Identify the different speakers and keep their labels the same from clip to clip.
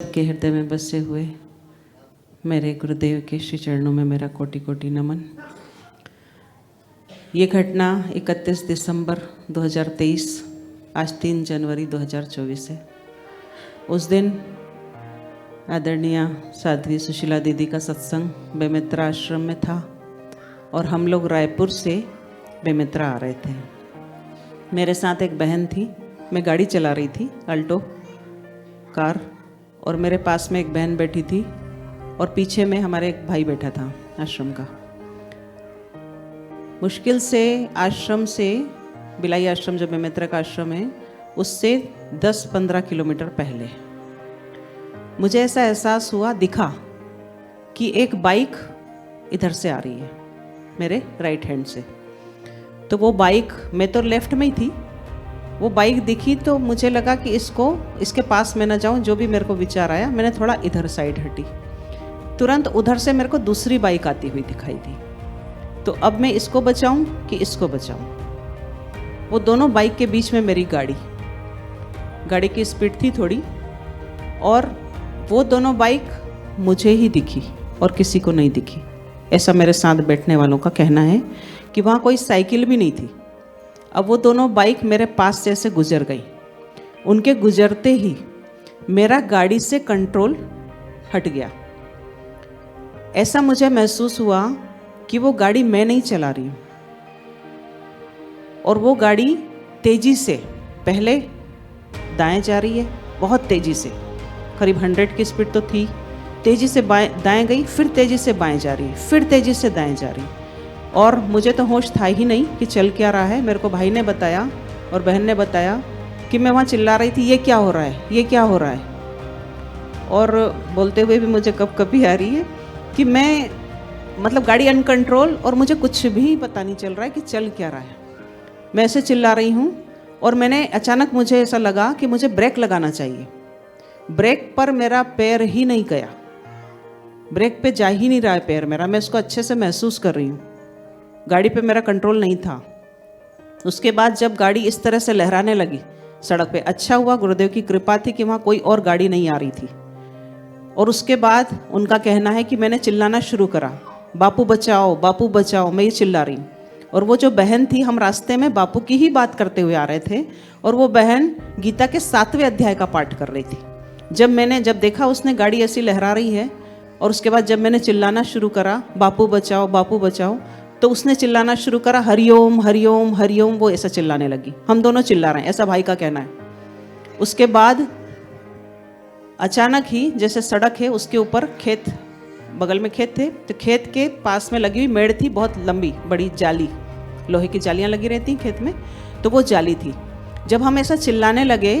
Speaker 1: के हृदय में बसे हुए मेरे गुरुदेव के श्री चरणों में मेरा कोटि कोटि नमन। ये घटना 31 दिसंबर 2023 आज 3 जनवरी 2024 है। उस दिन आदरणीय साध्वी सुशीला दीदी का सत्संग बेमित्रा आश्रम में था और हम लोग रायपुर से बेमित्रा आ रहे थे। मेरे साथ एक बहन थी, मैं गाड़ी चला रही थी अल्टो कार, और मेरे पास में एक बहन बैठी थी और पीछे में हमारे एक भाई बैठा था आश्रम का। मुश्किल से आश्रम से बिलाई आश्रम जो बेमित्रा का आश्रम है उससे 10-15 किलोमीटर पहले मुझे ऐसा एहसास हुआ, दिखा कि एक बाइक इधर से आ रही है मेरे राइट हैंड से। तो वो बाइक, मैं तो लेफ्ट में ही थी, वो बाइक दिखी तो मुझे लगा कि इसके पास में ना जाऊं। जो भी मेरे को विचार आया, मैंने थोड़ा इधर साइड हटी। तुरंत उधर से मेरे को दूसरी बाइक आती हुई दिखाई दी। तो अब मैं इसको बचाऊं कि इसको बचाऊं। वो दोनों बाइक के बीच में मेरी गाड़ी की स्पीड थी थोड़ी, और वो दोनों बाइक मुझे ही दिखी और किसी को नहीं दिखी। ऐसा मेरे साथ बैठने वालों का कहना है कि वहाँ कोई साइकिल भी नहीं थी। अब वो दोनों बाइक मेरे पास से ऐसे गुजर गई। उनके गुजरते ही मेरा गाड़ी से कंट्रोल हट गया। ऐसा मुझे महसूस हुआ कि वो गाड़ी मैं नहीं चला रही हूँ, और वो गाड़ी तेजी से पहले दाएं जा रही है, बहुत तेजी से, करीब 100 की स्पीड तो थी। तेजी से दाएं गई, फिर तेजी से बाएं जा रही है, फिर तेजी से दाएं जा रही है। और मुझे तो होश था ही नहीं कि चल क्या रहा है। मेरे को भाई ने बताया और बहन ने बताया कि मैं वहाँ चिल्ला रही थी, ये क्या हो रहा है, ये क्या हो रहा है। और बोलते हुए भी मुझे कब कभी आ रही है कि मैं गाड़ी अनकंट्रोल, और मुझे कुछ भी पता नहीं चल रहा है कि चल क्या रहा है। मैं ऐसे चिल्ला रही हूँ और मैंने अचानक मुझे ऐसा लगा कि मुझे ब्रेक लगाना चाहिए। ब्रेक पर मेरा पैर ही नहीं गया, ब्रेक पे जा ही नहीं रहा है पैर मेरा। मैं इसको अच्छे से महसूस कर रही हूँ, गाड़ी पे मेरा कंट्रोल नहीं था। उसके बाद जब गाड़ी इस तरह से लहराने लगी सड़क पे, अच्छा हुआ गुरुदेव की कृपा थी कि वहाँ कोई और गाड़ी नहीं आ रही थी। और उसके बाद उनका कहना है कि मैंने चिल्लाना शुरू करा, बापू बचाओ, बापू बचाओ, मैं ये चिल्ला रही हूँ। और वो जो बहन थी, हम रास्ते में बापू की ही बात करते हुए आ रहे थे, और वो बहन गीता के 7वें अध्याय का पाठ कर रही थी। जब देखा उसने गाड़ी ऐसी लहरा रही है, और उसके बाद जब मैंने चिल्लाना शुरू करा, बापू बचाओ, बापू बचाओ, तो उसने चिल्लाना शुरू करा, हरिओम हरिओम हरिओम। वो ऐसा चिल्लाने लगी, हम दोनों चिल्ला रहे हैं, ऐसा भाई का कहना है। उसके बाद अचानक ही, जैसे सड़क है उसके ऊपर खेत, बगल में खेत थे, तो खेत के पास में लगी हुई मेड़ थी, बहुत लंबी बड़ी जाली, लोहे की जालियां लगी रहती खेत में, तो वो जाली थी। जब हम ऐसा चिल्लाने लगे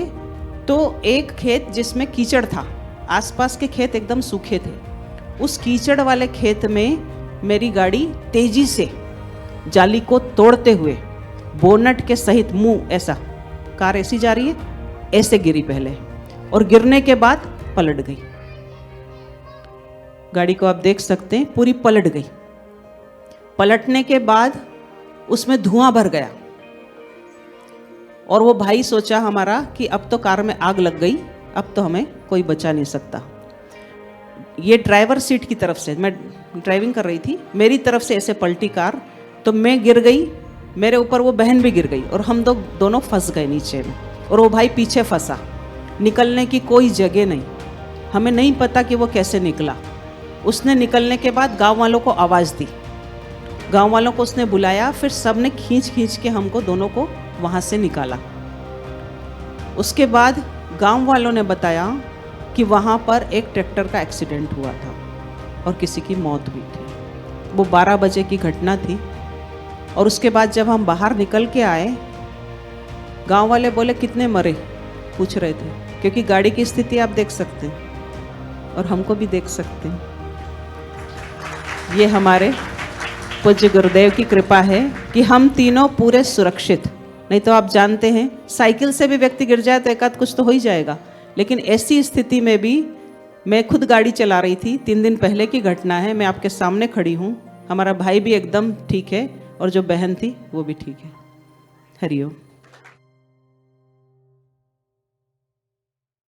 Speaker 1: तो एक खेत जिसमें कीचड़ था, आसपास के खेत एकदम सूखे थे, उस कीचड़ वाले खेत में मेरी गाड़ी तेजी से जाली को तोड़ते हुए बोनट के सहित, मुंह ऐसा, कार ऐसी जा रही है, ऐसे गिरी पहले, और गिरने के बाद पलट गई। गाड़ी को आप देख सकते हैं, पूरी पलट गई। पलटने के बाद उसमें धुआं भर गया, और वो भाई सोचा हमारा कि अब तो कार में आग लग गई, अब तो हमें कोई बचा नहीं सकता। ये ड्राइवर सीट की तरफ से, मैं ड्राइविंग कर रही थी, मेरी तरफ से ऐसे पलटी कार, तो मैं गिर गई, मेरे ऊपर वो बहन भी गिर गई, और हम दोनों फंस गए नीचे में, और वो भाई पीछे फंसा। निकलने की कोई जगह नहीं, हमें नहीं पता कि वो कैसे निकला। उसने निकलने के बाद गांव वालों को आवाज़ दी, गांव वालों को उसने बुलाया, फिर सब ने खींच के हमको दोनों को वहाँ से निकाला। उसके बाद गांव वालों ने बताया कि वहाँ पर एक ट्रैक्टर का एक्सीडेंट हुआ था और किसी की मौत हुई थी। वो 12 बजे की घटना थी। और उसके बाद जब हम बाहर निकल के आए, गांव वाले बोले कितने मरे, पूछ रहे थे, क्योंकि गाड़ी की स्थिति आप देख सकते हैं और हमको भी देख सकते हैं। ये हमारे पूज्य गुरुदेव की कृपा है कि हम तीनों पूरे सुरक्षित। नहीं तो आप जानते हैं, साइकिल से भी व्यक्ति गिर जाए तो एकाध कुछ तो हो ही जाएगा, लेकिन ऐसी स्थिति में भी मैं खुद गाड़ी चला रही थी। 3 दिन पहले की घटना है, मैं आपके सामने खड़ी हूँ। हमारा भाई भी एकदम ठीक है, और जो बहन थी वो भी ठीक है। हरिओम।